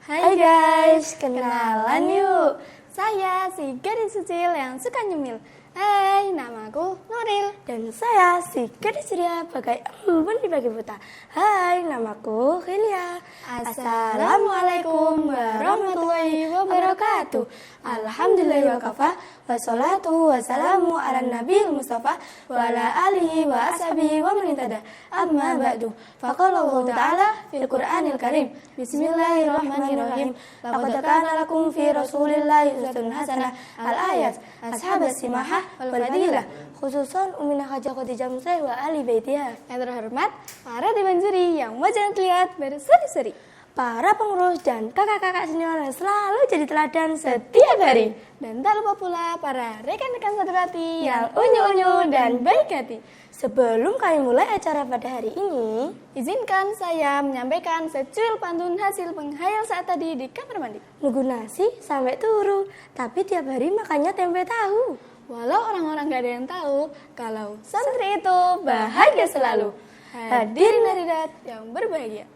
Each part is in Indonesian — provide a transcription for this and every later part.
Hai guys, kenalan yuk. Saya si gadis kecil yang suka nyemil. Hai, namaku Nuril. Dan saya si gadis ceria bagai embun di pagi buta. Hai, namaku Hilya. Assalamualaikum warahmatullahi wabarakatuh. Alhamdulillah wa kafa, wassalatu wassalamu ala nabil mustafa wa ala alihi wa ashabihi wa man ihtada. Amma ba'du. Faqala Allah Ta'ala fil Qur'anil Karim. Bismillahirrahmanirrahim. Laqad kana lakum fi Rasulillahi uswatun hasanah. Al-ayat. Ashabas simahah wal fadilah. Khususan Uminah Hajah Khadijah Musai wa ali baitiha. Yang terhormat para dewan juri yang wajah terlihat berseri-seri, para pengurus dan kakak-kakak senior yang selalu jadi teladan setiap hari. Dan tak lupa pula para rekan-rekan satu hati yang unyu-unyu dan baik hati. Sebelum kami mulai acara pada hari ini, izinkan saya menyampaikan secuil pantun hasil penghayal saat tadi di kamar mandi. Nunggu nasi sampai turu, tapi tiap hari makannya tempe tahu. Walau orang-orang gak ada yang tahu kalau santri itu bahagia selalu. Hadirin hadirat yang berbahagia.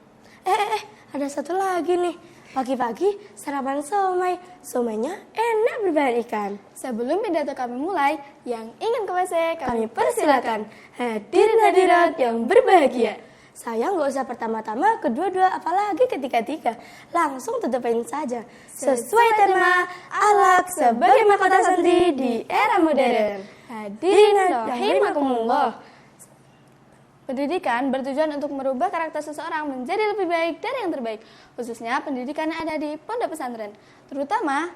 Ada satu lagi nih. Pagi-pagi sarapan somai. Somainya enak berbahan ikan. Sebelum pidato kami mulai, yang ingin ke WC kami persilakan. Hadirin hadirat yang berbahagia. Saya nggak usah pertama-tama, kedua-dua, apalagi ketiga-tiga. Langsung tutupin saja. Sesuai tema Akhlak sebagai mahkota santri di era modern. Hadirin rahimakumullah. Pendidikan bertujuan untuk merubah karakter seseorang menjadi lebih baik dari yang terbaik, khususnya pendidikan yang ada di pondok pesantren, terutama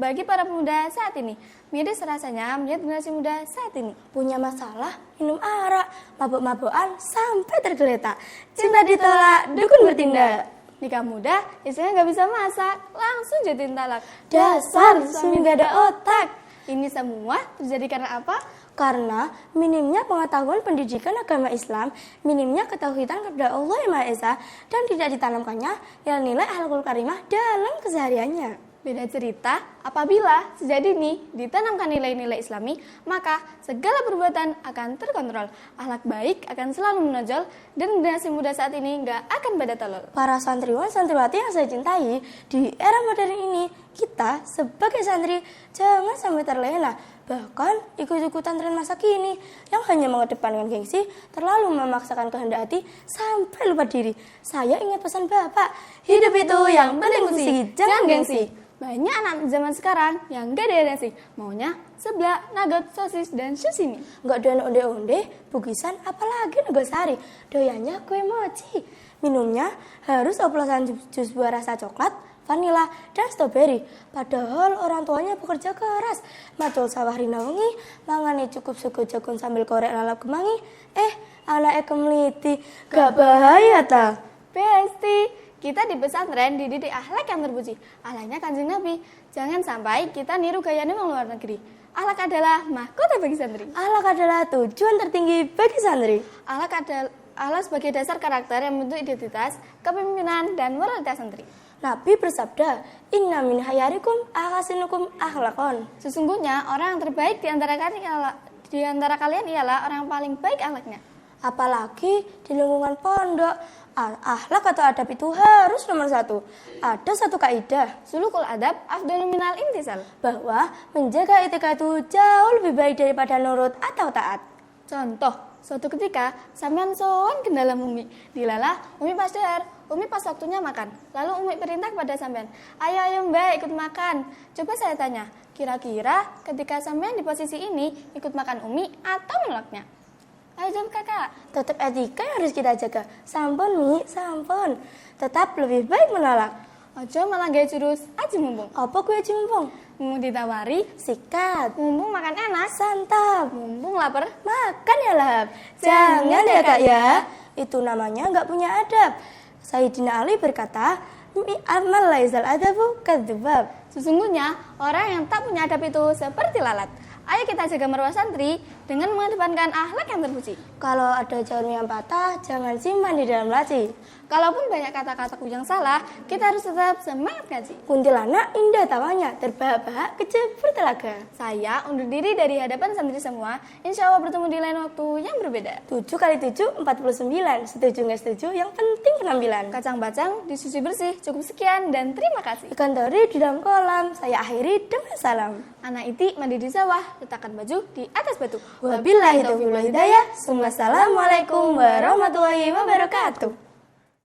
bagi para pemuda saat ini. Miris rasanya melihat generasi muda saat ini punya masalah, minum arak, mabuk-mabukan sampai tergeletak. Cinta ditolak, dukun bertindak. Nikah muda, istrinya nggak bisa masak, langsung jatuhin talak. Dasar suami nggak ada otak. Ini semua terjadi karena apa? Karena minimnya pengetahuan pendidikan agama Islam, minimnya ketahuidan kepada Allah yang Maha Esa, dan tidak ditanamkannya nilai-nilai akhlakul karimah dalam kesehariannya. Beda cerita, apabila sejak dini ditanamkan nilai-nilai Islami, maka segala perbuatan akan terkontrol, akhlak baik akan selalu menonjol, dan generasi muda saat ini nggak akan pada tolol. Para santriwan santriwati yang saya cintai, di era modern ini, kita sebagai santri jangan sampai terlena, bahkan ikut-ikutan tren masa kini yang hanya mengedepankan gengsi, terlalu memaksakan kehendak hati sampai lupa diri. Saya ingat pesan Bapak, hidup itu yang penting fungsi, jangan gengsi. Banyak anak zaman sekarang yang gak ada nasi, maunya seblak, nugget, sosis, dan susimi. Gak doyan onde-onde, bukisan, apalagi nogosari, doyannya kue mochi. Minumnya harus oplosan jus buah rasa coklat, vanila, dan stroberi. Padahal orang tuanya bekerja keras, macul sawah rina wengi, mangane cukup suku jagung sambil korek lalap kemangi. Anaknya kemeliti, gak bahaya ta? Besti, kita di pesantren dididik akhlak yang terpuji. Akhlaknya Kanjeng Nabi. Jangan sampai kita niru gaya orang luar negeri. Akhlak adalah mahkota bagi santri. Akhlak adalah tujuan tertinggi bagi santri. Akhlak sebagai dasar karakter yang membentuk identitas, kepemimpinan, dan moralitas santri. Nabi bersabda, Inna min hayarikum ahasinukum akhlakon. Sesungguhnya orang yang terbaik di antara kalian ialah orang yang paling baik akhlaknya. Apalagi di lingkungan pondok, akhlak atau adab itu harus nomor satu. Ada satu kaidah, sulukul adab afdhalu minal imtisal, bahwa menjaga etika itu jauh lebih baik daripada nurut atau taat. Contoh, suatu ketika sampean sowan ke dalam Umi, dilalah Umi pas dahar, Umi pas waktunya makan. Lalu Umi perintah kepada sampean, ayo Mbak ikut makan. Coba saya tanya, kira-kira ketika sampean di posisi ini ikut makan Umi atau menolaknya? Ayo jawab kakak. Tetap etika yang harus kita jaga. Sampun Mi, sampun. Tetap lebih baik menolak. Ojo malah gaya jurus aji mumpung. Apa gue aji mumpung? Mumpung ditawari, sikat. Mumpung makan enak, santap. Mumpung lapar, makan ya lahap. Jangan ya kak ya. Itu namanya nggak punya adab. Sayyidina Ali berkata, amal laizal adabu kadzdzab. Sesungguhnya orang yang tak punya adab itu seperti lalat. Ayo kita jaga marwah santri dengan mengedepankan akhlak yang terpuji. Kalau ada jarum yang patah, jangan simpan di dalam laci. Kalaupun banyak kata-kataku yang salah, kita harus tetap semangat ngaji. Kuntilanak indah tawanya, terbahak-bahak kecebur telaga. Saya undur diri dari hadapan santri semua. Insya Allah bertemu di lain waktu yang berbeda. 7 kali 7, 49. Setuju nggak setuju, yang penting penampilan. Kacang-bacang disuci bersih. Cukup sekian dan terima kasih. Ikan tori di dalam kolam, saya akhiri dengan salam. Anak iti mandi di sawah, letakkan baju di atas batu. Wabillahi taufiq wal hidayah. Assalamualaikum warahmatullahi wabarakatuh.